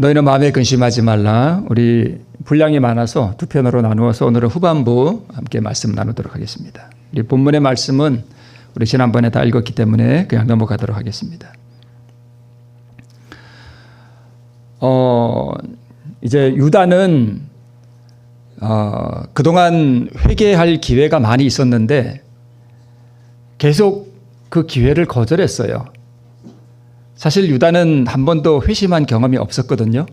너희는 마음에 근심하지 말라. 우리 분량이 많아서 두 편으로 나누어서 오늘은 후반부 함께 말씀 나누도록 하겠습니다. 우리 본문의 말씀은 우리 지난번에 다 읽었기 때문에 그냥 넘어가도록 하겠습니다. 이제 유다는 그동안 회개할 기회가 많이 있었는데 계속 그 기회를 거절했어요. 사실 유다는 한 번도 회심한 경험이 없었거든요.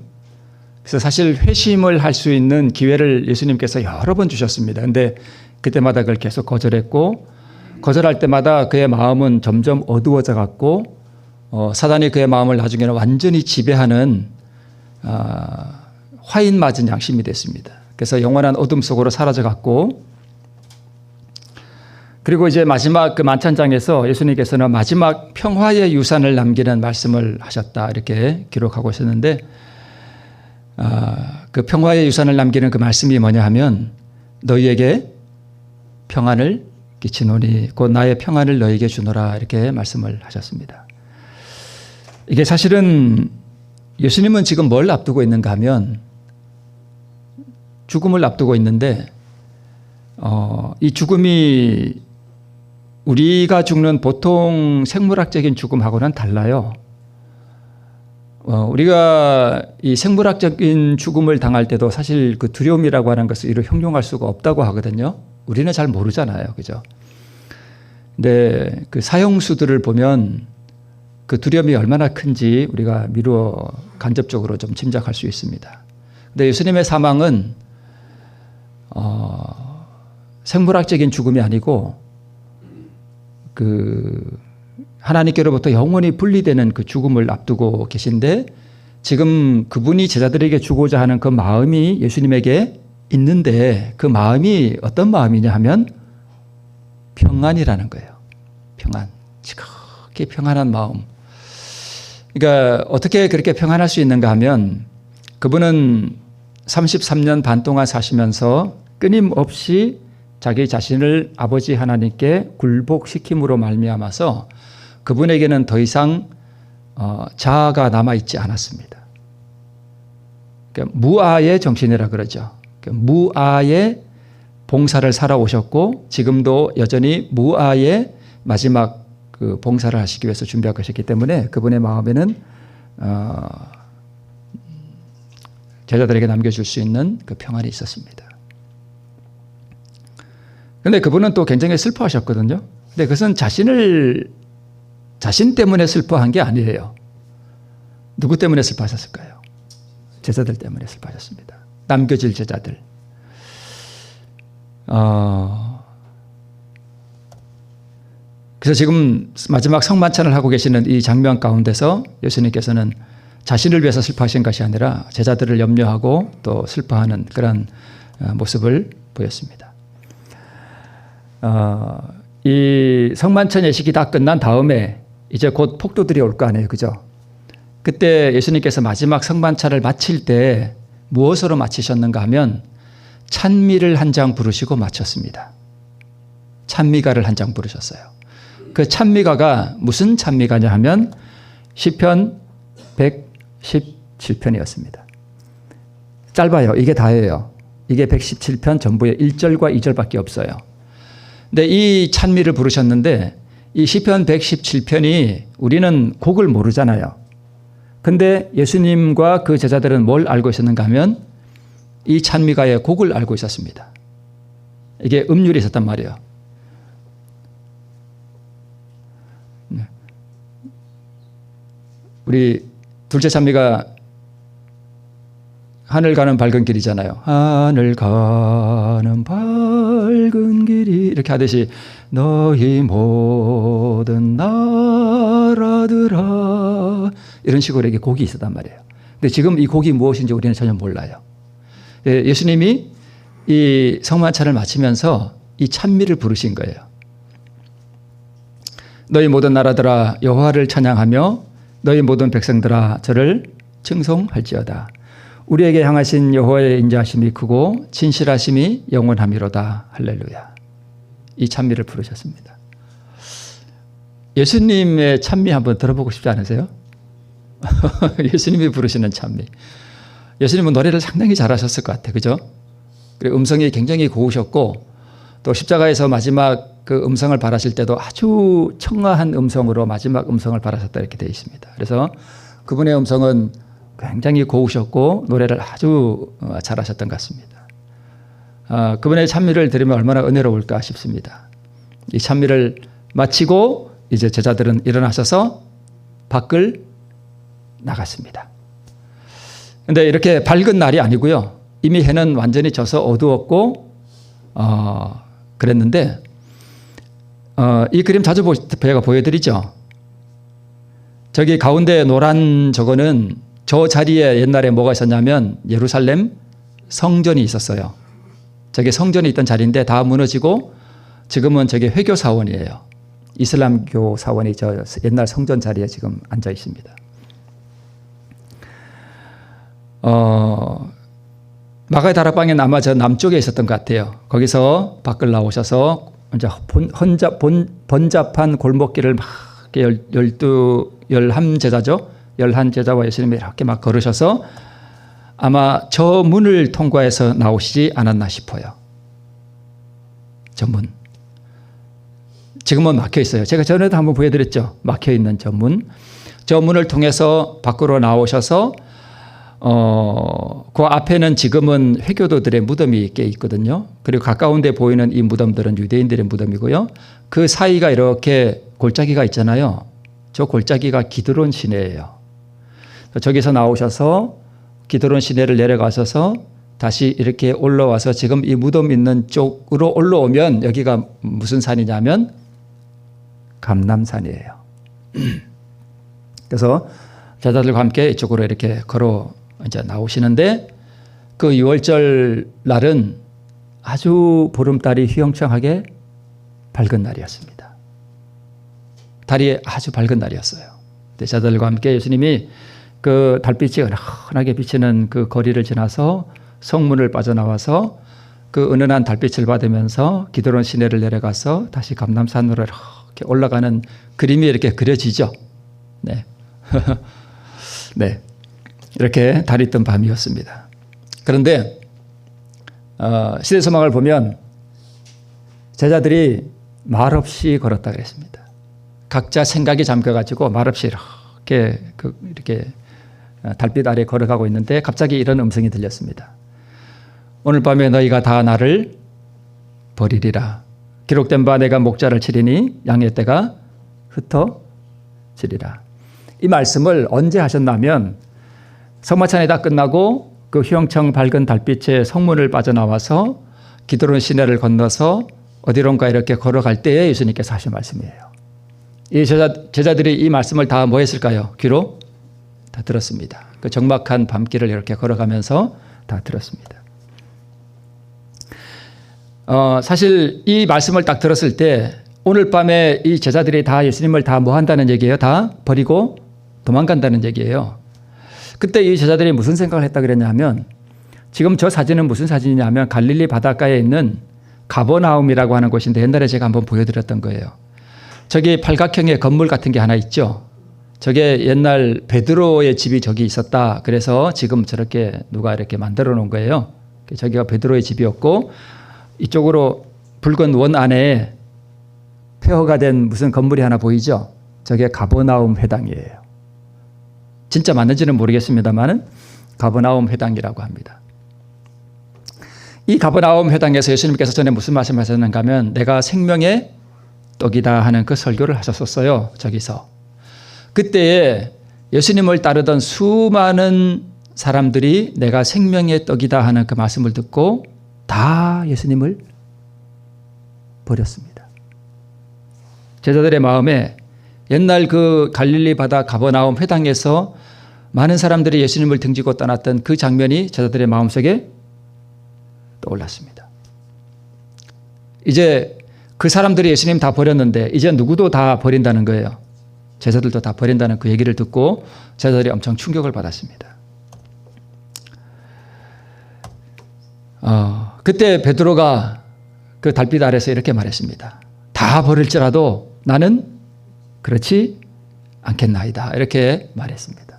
그래서 사실 회심을 할 수 있는 기회를 예수님께서 여러 번 주셨습니다. 그런데 그때마다 그걸 계속 거절했고, 거절할 때마다 그의 마음은 점점 어두워져 갔고, 사단이 그의 마음을 나중에는 완전히 지배하는 화인 맞은 양심이 됐습니다. 그래서 영원한 어둠 속으로 사라져 갔고, 그리고 이제 마지막 그 만찬장에서 예수님께서는 마지막 평화의 유산을 남기는 말씀을 하셨다, 이렇게 기록하고 있었는데, 그 평화의 유산을 남기는 그 말씀이 뭐냐 하면, 너희에게 평안을 끼치노니 곧 나의 평안을 너희에게 주노라, 이렇게 말씀을 하셨습니다. 이게 사실은 예수님은 지금 뭘 앞두고 있는가 하면 죽음을 앞두고 있는데, 이 죽음이 우리가 죽는 보통 생물학적인 죽음하고는 달라요. 우리가 이 생물학적인 죽음을 당할 때도 사실 그 두려움이라고 하는 것을 이로 형용할 수가 없다고 하거든요. 우리는 잘 모르잖아요. 그죠? 근데 그 사형수들을 보면 그 두려움이 얼마나 큰지 우리가 미루어 간접적으로 좀 짐작할 수 있습니다. 근데 예수님의 사망은 생물학적인 죽음이 아니고 그 하나님께로부터 영원히 분리되는 그 죽음을 앞두고 계신데, 지금 그분이 제자들에게 주고자 하는 그 마음이 예수님에게 있는데, 그 마음이 어떤 마음이냐 하면 평안이라는 거예요. 평안. 지극히 평안한 마음. 그러니까 어떻게 그렇게 평안할 수 있는가 하면, 그분은 33년 반 동안 사시면서 끊임없이 자기 자신을 아버지 하나님께 굴복시킴으로 말미암아서 그분에게는 더 이상 자아가 남아있지 않았습니다. 그러니까 무아의 정신이라 그러죠. 그러니까 무아의 봉사를 살아오셨고, 지금도 여전히 무아의 마지막 그 봉사를 하시기 위해서 준비하고 계셨기 때문에 그분의 마음에는 제자들에게 남겨줄 수 있는 그 평안이 있었습니다. 그런데 그분은 또 굉장히 슬퍼하셨거든요. 근데 그것은 자신 때문에 슬퍼한 게 아니에요. 누구 때문에 슬퍼하셨을까요? 제자들 때문에 슬퍼하셨습니다. 남겨질 제자들. 그래서 지금 마지막 성만찬을 하고 계시는 이 장면 가운데서 예수님께서는 자신을 위해서 슬퍼하신 것이 아니라 제자들을 염려하고 또 슬퍼하는 그런 모습을 보였습니다. 이 성만찬 예식이 다 끝난 다음에 이제 곧 폭도들이 올 거 아니에요. 그죠? 그때 예수님께서 마지막 성만찬을 마칠 때 무엇으로 마치셨는가 하면 찬미를 한 장 부르시고 마쳤습니다. 찬미가를 한 장 부르셨어요. 그 찬미가가 무슨 찬미가냐 하면 시편 117편이었습니다. 짧아요. 이게 다예요. 이게 117편 전부에 1절과 2절밖에 없어요. 근데 이 찬미를 부르셨는데, 이 시편 117편이 우리는 곡을 모르잖아요. 근데 예수님과 그 제자들은 뭘 알고 있었는가 하면 이 찬미가의 곡을 알고 있었습니다. 이게 음률이 있었단 말이에요. 우리 둘째 찬미가 하늘 가는 밝은 길이잖아요. 하늘 가는 밝은 길이, 이렇게 하듯이 너희 모든 나라들아, 이런 식으로 이게 곡이 있었단 말이에요. 근데 지금 이 곡이 무엇인지 우리는 전혀 몰라요. 예수님이 이 성만찬을 마치면서 이 찬미를 부르신 거예요. 너희 모든 나라들아 여호와를 찬양하며 너희 모든 백성들아 저를 칭송할지어다. 우리에게 향하신 여호와의 인자하심이 크고 진실하심이 영원하미로다. 할렐루야. 이 찬미를 부르셨습니다. 예수님의 찬미 한번 들어보고 싶지 않으세요? 예수님이 부르시는 찬미. 예수님은 노래를 상당히 잘하셨을 것 같아요. 그죠? 그리고 음성이 굉장히 고우셨고 또 십자가에서 마지막 그 음성을 발하실 때도 아주 청아한 음성으로 마지막 음성을 발하셨다 이렇게 되어 있습니다. 그래서 그분의 음성은 굉장히 고우셨고 노래를 아주 잘하셨던 것 같습니다. 그분의 찬미를 들으면 얼마나 은혜로울까 싶습니다. 이 찬미를 마치고 이제 제자들은 일어나셔서 밖을 나갔습니다. 그런데 이렇게 밝은 날이 아니고요. 이미 해는 완전히 져서 어두웠고 그랬는데 이 그림 자주 제가 보여드리죠. 저기 가운데 노란 저거는 저 자리에 옛날에 뭐가 있었냐면 예루살렘 성전이 있었어요. 저게 성전이 있던 자리인데 다 무너지고 지금은 저게 회교 사원이에요. 이슬람교 사원이 저 옛날 성전 자리에 지금 앉아 있습니다. 마가의 다락방에는 아마 저 남쪽에 있었던 것 같아요. 거기서 밖을 나오셔서 이제 번잡한 골목길을 막 11제자죠. 11제자와 예수님이 이렇게 막 걸으셔서 아마 저 문을 통과해서 나오시지 않았나 싶어요. 저 문. 지금은 막혀 있어요. 제가 전에도 한번 보여드렸죠. 막혀 있는 저 문. 저 문을 통해서 밖으로 나오셔서 그 앞에는 지금은 회교도들의 무덤이 꽤 있거든요. 그리고 가까운 데 보이는 이 무덤들은 유대인들의 무덤이고요. 그 사이가 이렇게 골짜기가 있잖아요. 저 골짜기가 기드론 시내예요. 저기서 나오셔서 기드론 시내를 내려가셔서 다시 이렇게 올라와서 지금 이 무덤 있는 쪽으로 올라오면 여기가 무슨 산이냐면 감람산이에요. 그래서 제자들과 함께 이쪽으로 이렇게 걸어 이제 나오시는데 그 6월절 날은 아주 보름달이 휘영청하게 밝은 날이었습니다. 달이 아주 밝은 날이었어요. 제자들과 함께 예수님이 그 달빛이 은은하게 비치는 그 거리를 지나서 성문을 빠져나와서 그 은은한 달빛을 받으면서 기드론 시내를 내려가서 다시 감람산으로 이렇게 올라가는 그림이 이렇게 그려지죠. 네. 네. 이렇게 달이 뜬 밤이었습니다. 그런데 시대소망을 보면 제자들이 말없이 걸었다 그랬습니다. 각자 생각이 잠겨가지고 말없이 이렇게 달빛 아래 걸어가고 있는데 갑자기 이런 음성이 들렸습니다. 오늘 밤에 너희가 다 나를 버리리라. 기록된 바 내가 목자를 치리니 양의 떼가 흩어지리라. 이 말씀을 언제 하셨냐면 성마찬이 다 끝나고 그 휘영청 밝은 달빛에 성문을 빠져나와서 기드론 시내를 건너서 어디론가 이렇게 걸어갈 때에 예수님께서 하신 말씀이에요. 이 제자들이 이 말씀을 다 뭐 했을까요? 귀로 다 들었습니다. 그 적막한 밤길을 이렇게 걸어가면서 다 들었습니다. 사실 이 말씀을 딱 들었을 때 오늘 밤에 이 제자들이 다 예수님을 다 뭐 한다는 얘기예요? 다 버리고 도망간다는 얘기예요. 그때 이 제자들이 무슨 생각을 했다 그랬냐면 지금 저 사진은 무슨 사진이냐면 갈릴리 바닷가에 있는 가버나움이라고 하는 곳인데 옛날에 제가 한번 보여드렸던 거예요. 저기 팔각형의 건물 같은 게 하나 있죠. 저게 옛날 베드로의 집이 저기 있었다. 그래서 지금 저렇게 누가 이렇게 만들어 놓은 거예요. 저기가 베드로의 집이었고 이쪽으로 붉은 원 안에 폐허가 된 무슨 건물이 하나 보이죠. 저게 가버나움 회당이에요. 진짜 맞는지는 모르겠습니다만 가버나움 회당이라고 합니다. 이 가버나움 회당에서 예수님께서 전에 무슨 말씀을 하셨는가 하면 내가 생명의 떡이다 하는 그 설교를 하셨었어요. 저기서. 그때에 예수님을 따르던 수많은 사람들이 내가 생명의 떡이다 하는 그 말씀을 듣고 다 예수님을 버렸습니다. 제자들의 마음에 옛날 그 갈릴리 바다 가버나움 회당에서 많은 사람들이 예수님을 등지고 떠났던 그 장면이 제자들의 마음속에 떠올랐습니다. 이제 그 사람들이 예수님 다 버렸는데 이제 누구도 다 버린다는 거예요. 제자들도 다 버린다는 그 얘기를 듣고 제자들이 엄청 충격을 받았습니다. 그때 베드로가 그 달빛 아래서 이렇게 말했습니다. 다 버릴지라도 나는 그렇지 않겠나이다. 이렇게 말했습니다.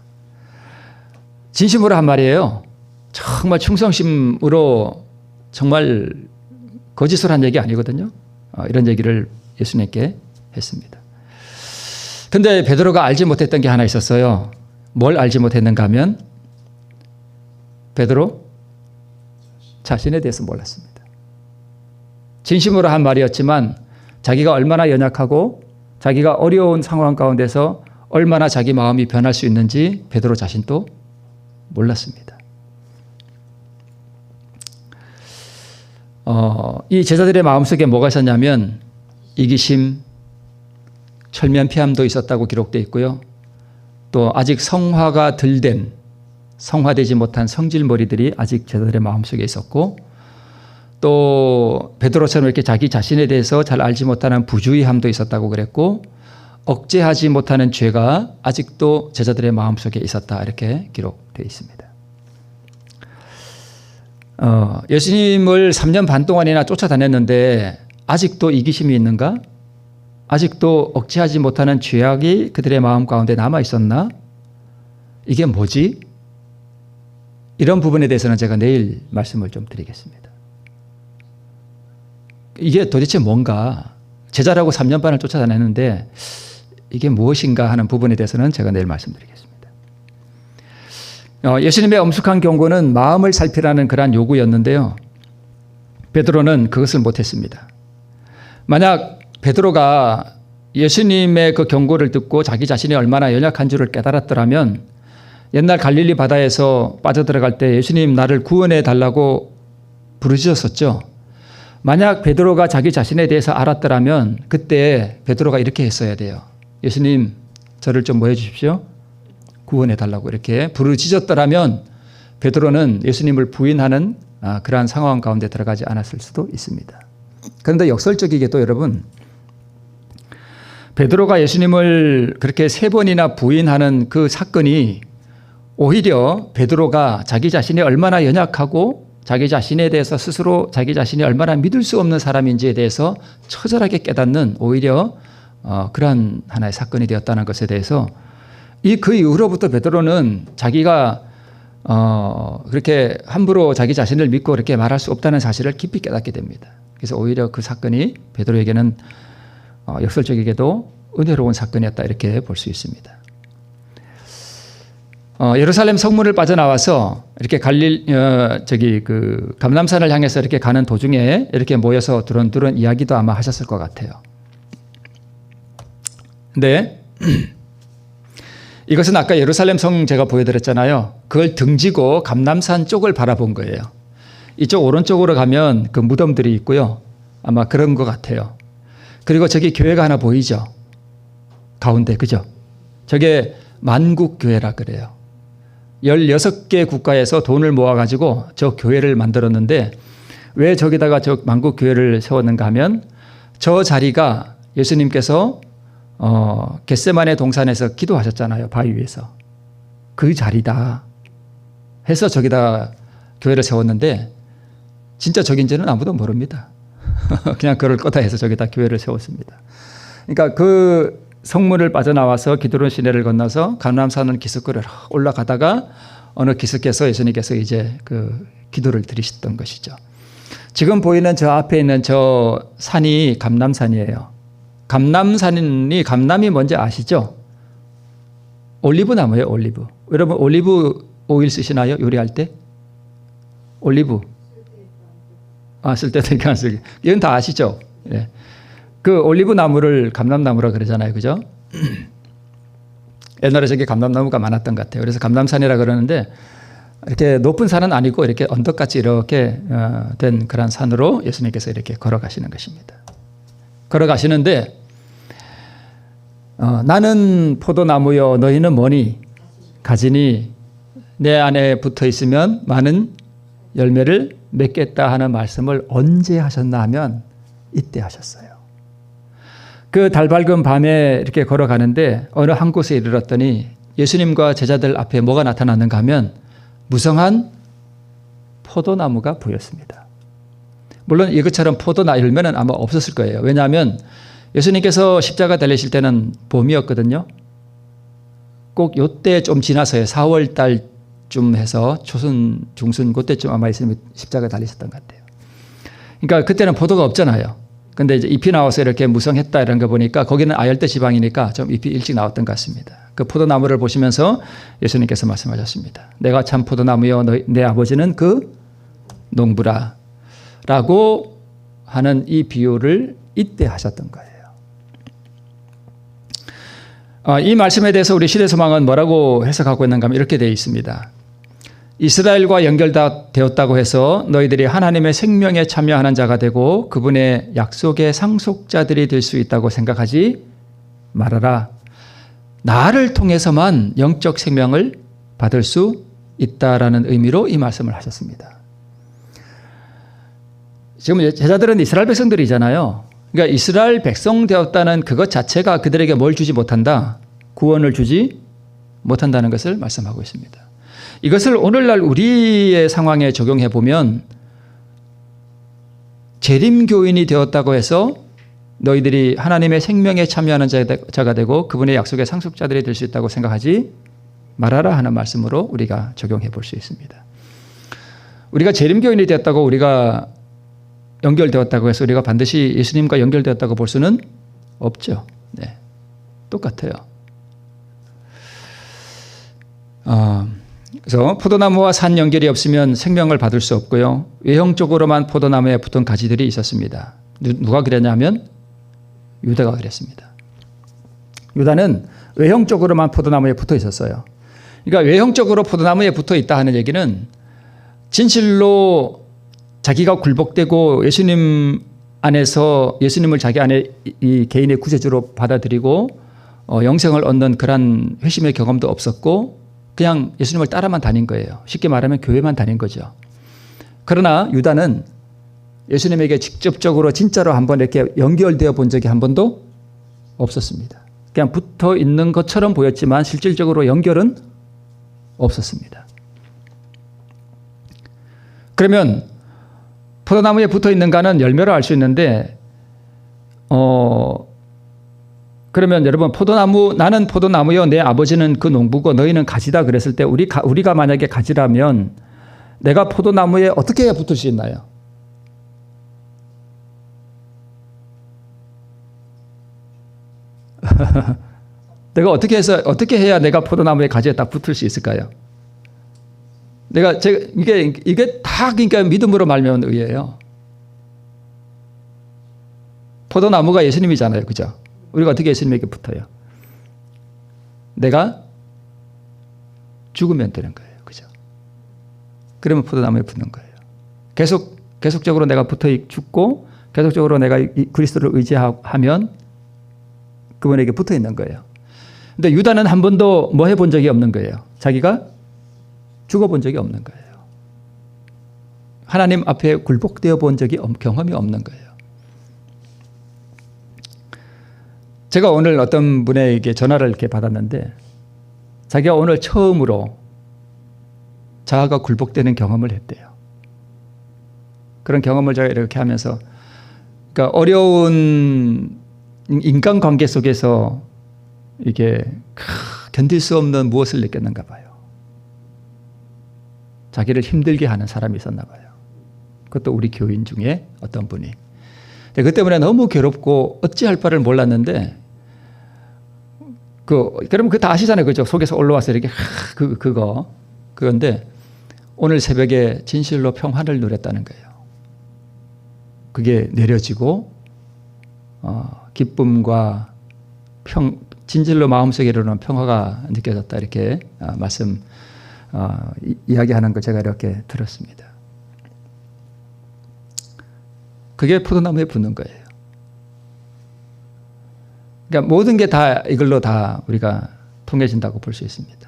진심으로 한 말이에요. 정말 충성심으로 정말 거짓을 한 얘기 아니거든요. 이런 얘기를 예수님께 했습니다. 근데 베드로가 알지 못했던 게 하나 있었어요. 뭘 알지 못했는가 하면 베드로 자신에 대해서 몰랐습니다. 진심으로 한 말이었지만 자기가 얼마나 연약하고 자기가 어려운 상황 가운데서 얼마나 자기 마음이 변할 수 있는지 베드로 자신도 몰랐습니다. 이 제자들의 마음속에 뭐가 있었냐면 이기심, 철면피함도 있었다고 기록되어 있고요. 또 아직 성화가 덜 된, 성화되지 못한 성질머리들이 아직 제자들의 마음속에 있었고, 또 베드로처럼 이렇게 자기 자신에 대해서 잘 알지 못하는 부주의함도 있었다고 그랬고, 억제하지 못하는 죄가 아직도 제자들의 마음속에 있었다, 이렇게 기록되어 있습니다. 예수님을 3년 반 동안이나 쫓아다녔는데 아직도 이기심이 있는가? 아직도 억제하지 못하는 죄악이 그들의 마음 가운데 남아 있었나? 이게 뭐지? 이런 부분에 대해서는 제가 내일 말씀을 좀 드리겠습니다. 이게 도대체 뭔가? 제자라고 3년 반을 쫓아다녔는데 이게 무엇인가 하는 부분에 대해서는 제가 내일 말씀드리겠습니다. 예수님의 엄숙한 경고는 마음을 살피라는 그러한 요구였는데요. 베드로는 그것을 못했습니다. 만약 베드로가 예수님의 그 경고를 듣고 자기 자신이 얼마나 연약한 줄을 깨달았더라면 옛날 갈릴리 바다에서 빠져들어갈 때 예수님 나를 구원해 달라고 부르짖었었죠. 만약 베드로가 자기 자신에 대해서 알았더라면 그때 베드로가 이렇게 했어야 돼요. 예수님 저를 좀 뭐 해주십시오. 구원해 달라고 이렇게 부르짖었더라면 베드로는 예수님을 부인하는 그러한 상황 가운데 들어가지 않았을 수도 있습니다. 그런데 역설적이게도 여러분, 베드로가 예수님을 그렇게 3번이나 부인하는 그 사건이 오히려 베드로가 자기 자신이 얼마나 연약하고 자기 자신에 대해서 스스로 자기 자신이 얼마나 믿을 수 없는 사람인지에 대해서 처절하게 깨닫는 오히려 그러한 하나의 사건이 되었다는 것에 대해서 그 이후로부터 베드로는 자기가 그렇게 함부로 자기 자신을 믿고 그렇게 말할 수 없다는 사실을 깊이 깨닫게 됩니다. 그래서 오히려 그 사건이 베드로에게는 역설적이게도 은혜로운 사건이었다 이렇게 볼 수 있습니다. 예루살렘 성문을 빠져나와서 이렇게 감람산을 향해서 이렇게 가는 도중에 이렇게 모여서 두런두런 이야기도 아마 하셨을 것 같아요. 근데 이것은 아까 예루살렘 성 제가 보여드렸잖아요. 그걸 등지고 감람산 쪽을 바라본 거예요. 이쪽 오른쪽으로 가면 그 무덤들이 있고요. 아마 그런 것 같아요. 그리고 저기 교회가 하나 보이죠? 가운데, 그죠? 저게 만국교회라 그래요. 16개 국가에서 돈을 모아가지고 저 교회를 만들었는데 왜 저기다가 저 만국교회를 세웠는가 하면 저 자리가 예수님께서 겟세마네 동산에서 기도하셨잖아요. 바위 위에서. 그 자리다 해서 저기다 교회를 세웠는데 진짜 저긴지는 아무도 모릅니다. 그냥 그럴 거다 해서 저기다 교회를 세웠습니다. 그러니까 그 성문을 빠져나와서 기드론 시내를 건너서 감람산을 기슭을 올라가다가 어느 기슭에서 예수님께서 이제 그 기도를 드리셨던 것이죠. 지금 보이는 저 앞에 있는 저 산이 감람산이에요. 감람이 뭔지 아시죠? 올리브 나무예요, 올리브. 여러분 올리브 오일 쓰시나요? 요리할 때? 올리브. 쓸 때도 있고 안 쓰고. 이건 다 아시죠? 예. 그 올리브 나무를 감람나무라 그러잖아요. 그죠? 옛날에 저기 감람나무가 많았던 것 같아요. 그래서 감람산이라 그러는데 이렇게 높은 산은 아니고 이렇게 언덕같이 이렇게 된 그런 산으로 예수님께서 이렇게 걸어가시는 것입니다. 걸어가시는데 나는 포도나무요 너희는 뭐니? 가지니 내 안에 붙어 있으면 많은 열매를 맺겠다 하는 말씀을 언제 하셨나 하면 이때 하셨어요. 그 달밝은 밤에 이렇게 걸어가는데 어느 한 곳에 이르렀더니 예수님과 제자들 앞에 뭐가 나타났는가 하면 무성한 포도나무가 보였습니다. 물론 이것처럼 포도나 열매는 아마 없었을 거예요. 왜냐하면 예수님께서 십자가 달리실 때는 봄이었거든요. 꼭 요때 좀 지나서요. 4월 달 좀 해서 초순, 중순 그때쯤 아마 예수님이 십자가에 달리셨던 것 같아요. 그러니까 그때는 포도가 없잖아요. 근데 이제 잎이 나와서 이렇게 무성했다 이런 거 보니까 거기는 아열대 지방이니까 좀 잎이 일찍 나왔던 것 같습니다. 그 포도나무를 보시면서 예수님께서 말씀하셨습니다. 내가 참 포도나무여 내 아버지는 그 농부라 라고 하는 이 비유를 이때 하셨던 거예요. 이 말씀에 대해서 우리 시대소망은 뭐라고 해석하고 있는가 하면 이렇게 되어 있습니다. 이스라엘과 연결되었다고 해서 너희들이 하나님의 생명에 참여하는 자가 되고 그분의 약속의 상속자들이 될 수 있다고 생각하지 말아라. 나를 통해서만 영적 생명을 받을 수 있다라는 의미로 이 말씀을 하셨습니다. 지금 제자들은 이스라엘 백성들이잖아요. 그러니까 이스라엘 백성 되었다는 그것 자체가 그들에게 뭘 주지 못한다? 구원을 주지 못한다는 것을 말씀하고 있습니다. 이것을 오늘날 우리의 상황에 적용해 보면 재림교인이 되었다고 해서 너희들이 하나님의 생명에 참여하는 자가 되고 그분의 약속의 상속자들이 될 수 있다고 생각하지 말아라 하는 말씀으로 우리가 적용해 볼 수 있습니다. 우리가 재림교인이 되었다고 우리가 연결되었다고 해서 우리가 반드시 예수님과 연결되었다고 볼 수는 없죠. 네, 똑같아요. 그래서 포도나무와 산 연결이 없으면 생명을 받을 수 없고요. 외형적으로만 포도나무에 붙은 가지들이 있었습니다. 누가 그랬냐 하면 유다가 그랬습니다. 유다는 외형적으로만 포도나무에 붙어 있었어요. 그러니까 외형적으로 포도나무에 붙어 있다 하는 얘기는 진실로 자기가 굴복되고 예수님 안에서 예수님을 자기 안에 이 개인의 구세주로 받아들이고 영생을 얻는 그런 회심의 경험도 없었고 그냥 예수님을 따라만 다닌 거예요. 쉽게 말하면 교회만 다닌 거죠. 그러나 유다는 예수님에게 직접적으로 진짜로 한번 이렇게 연결되어 본 적이 한 번도 없었습니다. 그냥 붙어 있는 것처럼 보였지만 실질적으로 연결은 없었습니다. 그러면 포도나무에 붙어 있는가는 열매로 알 수 있는데 그러면 여러분 나는 포도나무요 내 아버지는 그 농부고 너희는 가지다 그랬을 때 우리가 만약에 가지라면 내가 포도나무에 어떻게 해야 붙을 수 있나요? 내가 어떻게 해야 내가 포도나무의 가지에 딱 붙을 수 있을까요? 이게 다 그러니까 믿음으로 말면 의예요. 포도나무가 예수님이잖아요, 그죠? 우리가 어떻게 예수님에게 붙어요? 내가 죽으면 되는 거예요, 그죠? 그러면 포도나무에 붙는 거예요. 계속적으로 내가 붙어 죽고 계속적으로 내가 그리스도를 의지하면 그분에게 붙어 있는 거예요. 근데 유다는 한 번도 뭐 해본 적이 없는 거예요. 자기가 죽어본 적이 없는 거예요. 하나님 앞에 굴복되어 본 경험이 없는 거예요. 제가 오늘 어떤 분에게 전화를 이렇게 받았는데 자기가 오늘 처음으로 자아가 굴복되는 경험을 했대요. 그런 경험을 제가 이렇게 하면서 그러니까 어려운 인간관계 속에서 이게 견딜 수 없는 무엇을 느꼈는가 봐요. 자기를 힘들게 하는 사람이 있었나 봐요. 그것도 우리 교인 중에 어떤 분이. 그 때문에 너무 괴롭고 어찌할 바를 몰랐는데 그러면 다 아시잖아요. 그죠? 속에서 올라와서 이렇게 그건데 오늘 새벽에 진실로 평화를 누렸다는 거예요. 그게 내려지고 기쁨과 진실로 마음속에 이르는 평화가 느껴졌다 이렇게 이야기하는 걸 제가 이렇게 들었습니다. 그게 포도나무에 붙는 거예요. 그러니까 모든 게 다 이걸로 다 우리가 통해진다고 볼 수 있습니다.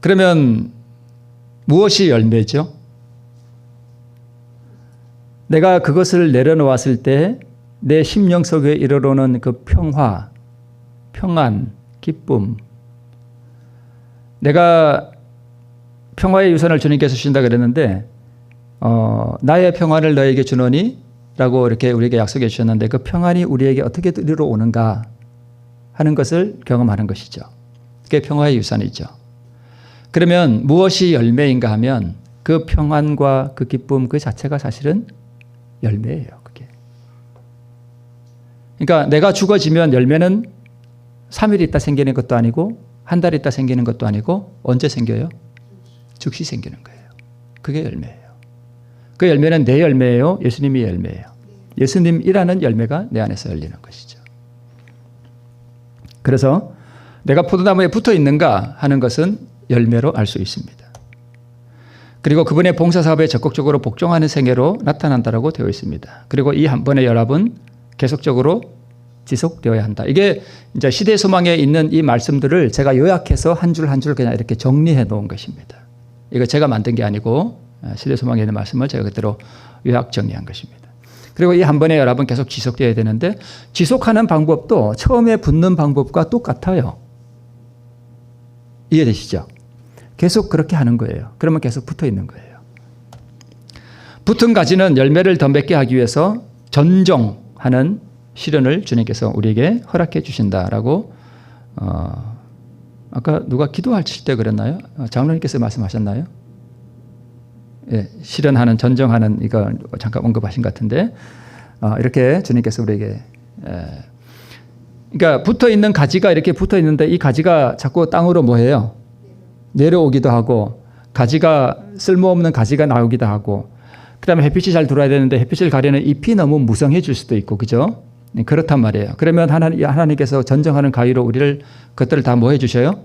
그러면 무엇이 열매죠? 내가 그것을 내려놓았을 때 내 심령 속에 이르러오는 그 평화, 평안, 기쁨. 내가 평화의 유산을 주님께서 주신다 그랬는데 나의 평안을 너에게 주노니 라고 이렇게 우리에게 약속해 주셨는데 그 평안이 우리에게 어떻게 이르러오는가 하는 것을 경험하는 것이죠. 그게 평화의 유산이죠. 그러면 무엇이 열매인가 하면 그 평안과 그 기쁨 그 자체가 사실은 열매예요. 그게. 그러니까 내가 죽어지면 열매는 3일 있다 생기는 것도 아니고 한 달 있다 생기는 것도 아니고 언제 생겨요? 즉시 생기는 거예요. 그게 열매예요. 그 열매는 내 열매예요? 예수님이 열매예요. 예수님이라는 열매가 내 안에서 열리는 것이죠. 그래서 내가 포도나무에 붙어 있는가 하는 것은 열매로 알 수 있습니다. 그리고 그분의 봉사사업에 적극적으로 복종하는 생애로 나타난다라고 되어 있습니다. 그리고 이 한 번의 연합은 계속적으로 지속되어야 한다. 이게 이제 시대 소망에 있는 이 말씀들을 제가 요약해서 한 줄 한 줄 그냥 이렇게 정리해 놓은 것입니다. 이거 제가 만든 게 아니고 시대 소망에 있는 말씀을 제가 그대로 요약 정리한 것입니다. 그리고 이 한 번의 연합은 계속 지속되어야 되는데 지속하는 방법도 처음에 붙는 방법과 똑같아요. 이해되시죠? 계속 그렇게 하는 거예요. 그러면 계속 붙어 있는 거예요. 붙은 가지는 열매를 더 맺게 하기 위해서 전종하는 시련을 주님께서 우리에게 허락해 주신다라고 아까 누가 기도하실 때 그랬나요? 장로님께서 말씀하셨나요? 예, 실현하는 전정하는 이거 잠깐 언급하신 것 같은데 이렇게 주님께서 우리에게 그러니까 붙어 있는 가지가 이렇게 붙어 있는데 이 가지가 자꾸 땅으로 뭐해요? 내려오기도 하고 가지가 쓸모없는 가지가 나오기도 하고 그다음에 햇빛이 잘 들어와야 되는데 햇빛을 가리는 잎이 너무 무성해질 수도 있고 그죠? 그렇단 말이에요. 그러면 하나님께서 전정하는 가위로 우리를 그것들을 다 뭐 해주셔요?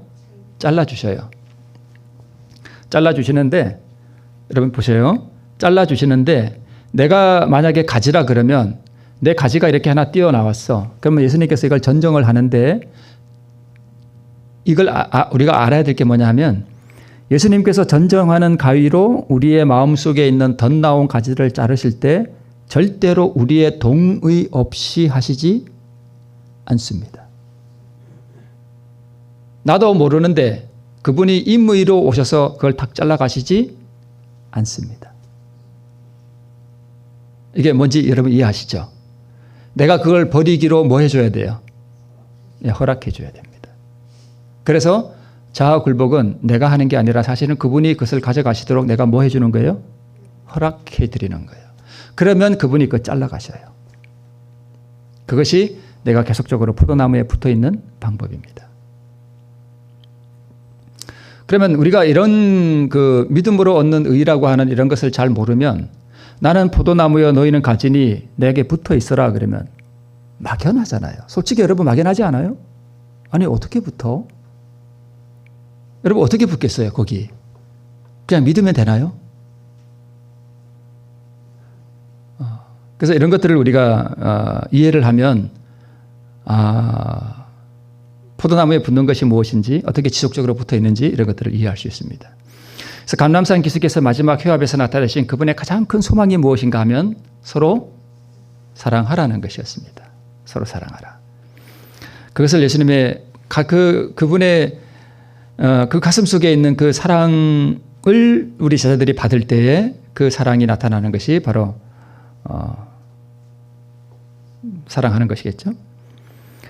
잘라주셔요. 잘라주시는데 여러분 보세요. 잘라주시는데 내가 만약에 가지라 그러면 내 가지가 이렇게 하나 띄어나왔어. 그러면 예수님께서 이걸 전정을 하는데 이걸 우리가 알아야 될 게 뭐냐 하면 예수님께서 전정하는 가위로 우리의 마음속에 있는 덧나온 가지를 자르실 때 절대로 우리의 동의 없이 하시지 않습니다. 나도 모르는데 그분이 임의로 오셔서 그걸 탁 잘라 가시지 않습니다. 이게 뭔지 여러분 이해하시죠? 내가 그걸 버리기로 뭐 해줘야 돼요? 허락해 줘야 됩니다. 그래서 자아 굴복은 내가 하는 게 아니라 사실은 그분이 그것을 가져가시도록 내가 뭐 해주는 거예요? 허락해 드리는 거예요. 그러면 그분이 그거 잘라 가셔요. 그것이 내가 계속적으로 포도나무에 붙어 있는 방법입니다. 그러면 우리가 이런 그 믿음으로 얻는 의라고 하는 이런 것을 잘 모르면 나는 포도나무여 너희는 가지니 내게 붙어 있어라 그러면 막연하잖아요. 솔직히 여러분 막연하지 않아요? 아니 어떻게 붙어? 여러분 어떻게 붙겠어요 거기? 그냥 믿으면 되나요? 그래서 이런 것들을 우리가 이해를 하면 포도나무에 붙는 것이 무엇인지 어떻게 지속적으로 붙어 있는지 이런 것들을 이해할 수 있습니다. 그래서 감람산 기수께서 마지막 회합에서 나타내신 그분의 가장 큰 소망이 무엇인가 하면 서로 사랑하라는 것이었습니다. 서로 사랑하라. 그것을 예수님의 그분의 그 가슴 속에 있는 그 사랑을 우리 제자들이 받을 때에 그 사랑이 나타나는 것이 바로 사랑하는 것이겠죠.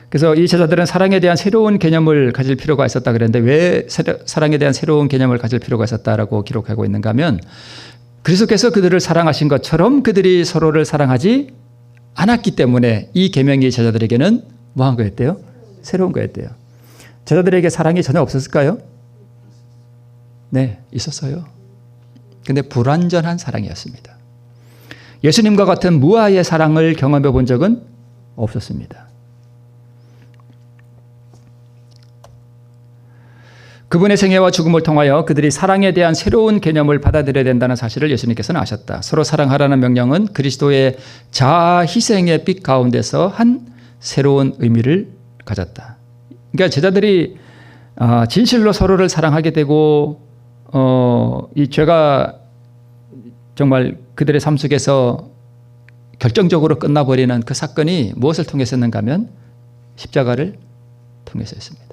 그래서 이 제자들은 사랑에 대한 새로운 개념을 가질 필요가 있었다 그랬는데 왜 사랑에 대한 새로운 개념을 가질 필요가 있었다라고 기록하고 있는가 하면 그리스도께서 그들을 사랑하신 것처럼 그들이 서로를 사랑하지 않았기 때문에 이 계명이 제자들에게는 뭐한 거였대요? 새로운 거였대요. 제자들에게 사랑이 전혀 없었을까요? 네, 있었어요. 근데 불완전한 사랑이었습니다. 예수님과 같은 무아의 사랑을 경험해 본 적은 없었습니다. 그분의 생애와 죽음을 통하여 그들이 사랑에 대한 새로운 개념을 받아들여야 된다는 사실을 예수님께서는 아셨다. 서로 사랑하라는 명령은 그리스도의 자아 희생의 빛 가운데서 한 새로운 의미를 가졌다. 그러니까 제자들이 진실로 서로를 사랑하게 되고 이 죄가 정말 그들의 삶 속에서 결정적으로 끝나버리는 그 사건이 무엇을 통해서였는가 하면 십자가를 통해서였습니다.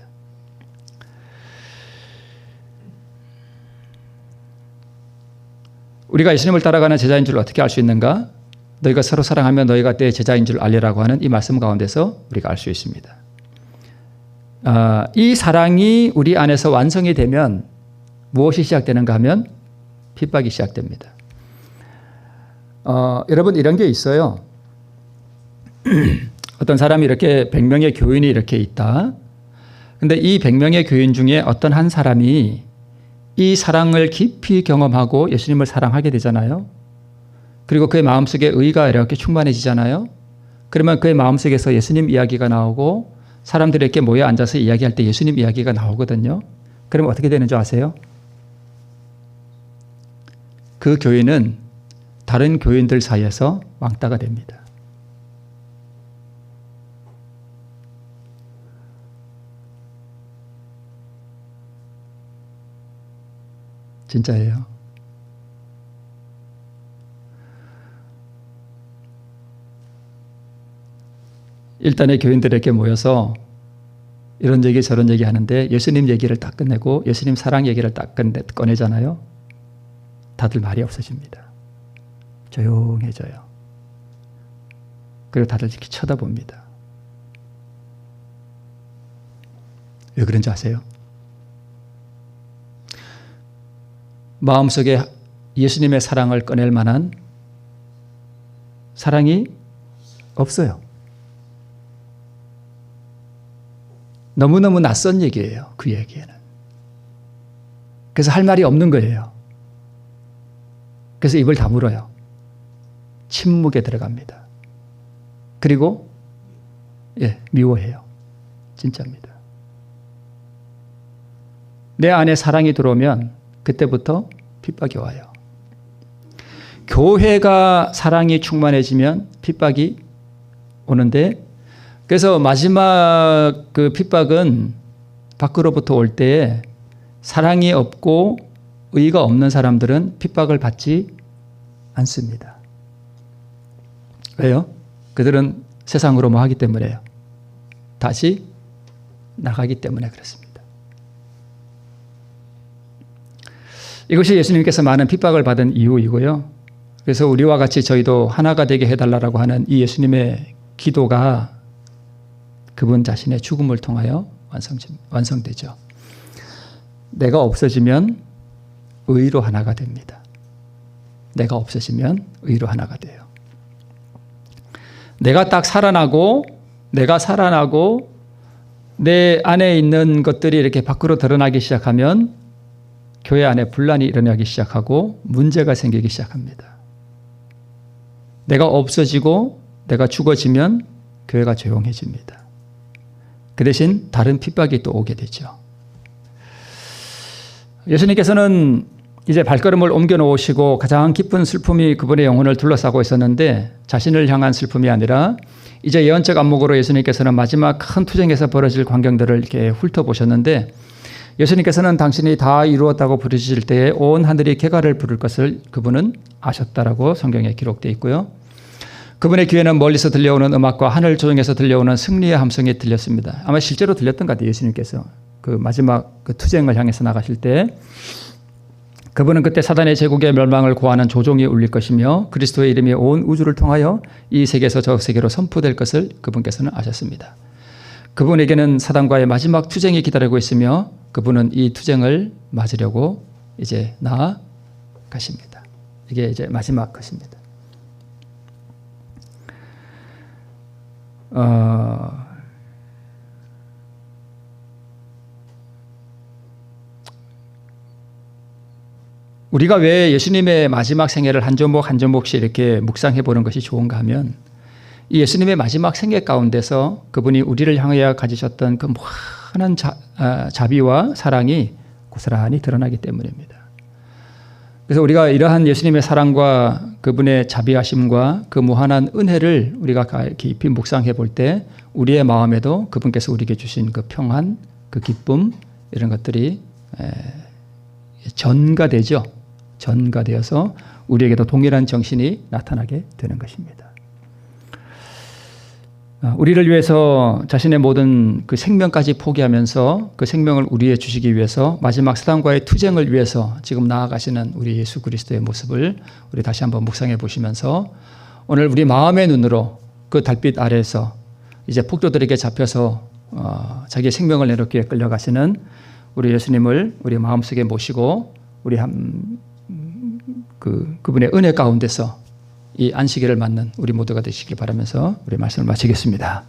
우리가 예수님을 따라가는 제자인 줄 어떻게 알 수 있는가? 너희가 서로 사랑하면 너희가 내 제자인 줄 알리라고 하는 이 말씀 가운데서 우리가 알 수 있습니다. 이 사랑이 우리 안에서 완성이 되면 무엇이 시작되는가 하면 핍박이 시작됩니다. 여러분 이런 게 있어요. 어떤 사람이 이렇게 100명의 교인이 이렇게 있다. 근데 이 100명의 교인 중에 어떤 한 사람이 이 사랑을 깊이 경험하고 예수님을 사랑하게 되잖아요. 그리고 그의 마음속에 의가 이렇게 충만해지잖아요. 그러면 그의 마음속에서 예수님 이야기가 나오고 사람들이 이렇게 모여 앉아서 이야기할 때 예수님 이야기가 나오거든요. 그러면 어떻게 되는 줄 아세요? 그 교인은 다른 교인들 사이에서 왕따가 됩니다. 진짜예요. 일단의 교인들에게 모여서 이런 얘기 저런 얘기 하는데 예수님 얘기를 딱 끝내고 예수님 사랑 얘기를 딱 꺼내잖아요. 다들 말이 없어집니다. 조용해져요. 그리고 다들 이렇게 쳐다봅니다. 왜 그런지 아세요? 마음속에 예수님의 사랑을 꺼낼 만한 사랑이 없어요. 너무너무 낯선 얘기예요. 그 얘기에는. 그래서 할 말이 없는 거예요. 그래서 입을 다물어요. 침묵에 들어갑니다. 그리고 미워해요. 진짜입니다. 내 안에 사랑이 들어오면 그때부터 핍박이 와요. 교회가 사랑이 충만해지면 핍박이 오는데 그래서 마지막 그 핍박은 밖으로부터 올 때에 사랑이 없고 의가 없는 사람들은 핍박을 받지 않습니다. 왜요? 그들은 세상으로 뭐 하기 때문에요. 다시 나가기 때문에 그렇습니다. 이것이 예수님께서 많은 핍박을 받은 이유이고요. 그래서 우리와 같이 저희도 하나가 되게 해달라고 하는 이 예수님의 기도가 그분 자신의 죽음을 통하여 완성되죠. 내가 없어지면 의로 하나가 됩니다. 내가 없어지면 의로 하나가 돼요. 내가 딱 살아나고 내 안에 있는 것들이 이렇게 밖으로 드러나기 시작하면 교회 안에 분란이 일어나기 시작하고 문제가 생기기 시작합니다. 내가 없어지고 내가 죽어지면 교회가 조용해집니다. 그 대신 다른 핍박이 또 오게 되죠. 예수님께서는 이제 발걸음을 옮겨 놓으시고 가장 깊은 슬픔이 그분의 영혼을 둘러싸고 있었는데 자신을 향한 슬픔이 아니라 이제 예언적 안목으로 예수님께서는 마지막 큰 투쟁에서 벌어질 광경들을 이렇게 훑어보셨는데 예수님께서는 당신이 다 이루었다고 부르실 때에 온 하늘이 개가를 부를 것을 그분은 아셨다라고 성경에 기록되어 있고요. 그분의 귀에는 멀리서 들려오는 음악과 하늘 조정에서 들려오는 승리의 함성이 들렸습니다. 아마 실제로 들렸던 것 같아요. 예수님께서 그 마지막 그 투쟁을 향해서 나가실 때 그분은 그때 사단의 제국의 멸망을 고하는 조종이 울릴 것이며 그리스도의 이름이 온 우주를 통하여 이 세계에서 저 세계로 선포될 것을 그분께서는 아셨습니다. 그분에게는 사단과의 마지막 투쟁이 기다리고 있으며 그분은 이 투쟁을 맞으려고 이제 나아가십니다. 이게 이제 마지막 것입니다. 우리가 왜 예수님의 마지막 생애를 한 조목 한 조목씩 이렇게 묵상해 보는 것이 좋은가 하면 이 예수님의 마지막 생애 가운데서 그분이 우리를 향하여 가지셨던 그 무한한 자비와 사랑이 고스란히 드러나기 때문입니다. 그래서 우리가 이러한 예수님의 사랑과 그분의 자비하심과 그 무한한 은혜를 우리가 깊이 묵상해 볼 때 우리의 마음에도 그분께서 우리에게 주신 그 평안, 그 기쁨 이런 것들이 전가되죠. 전가되어서 우리에게도 동일한 정신이 나타나게 되는 것입니다. 우리를 위해서 자신의 모든 그 생명까지 포기하면서 그 생명을 우리에 주시기 위해서 마지막 사단과의 투쟁을 위해서 지금 나아가시는 우리 예수 그리스도의 모습을 우리 다시 한번 묵상해 보시면서 오늘 우리 마음의 눈으로 그 달빛 아래에서 이제 폭도들에게 잡혀서 자기의 생명을 내놓기에 끌려가시는 우리 예수님을 우리 마음속에 모시고 우리 그분의 은혜 가운데서 이 안식일을 맞는 우리 모두가 되시길 바라면서 우리 말씀을 마치겠습니다.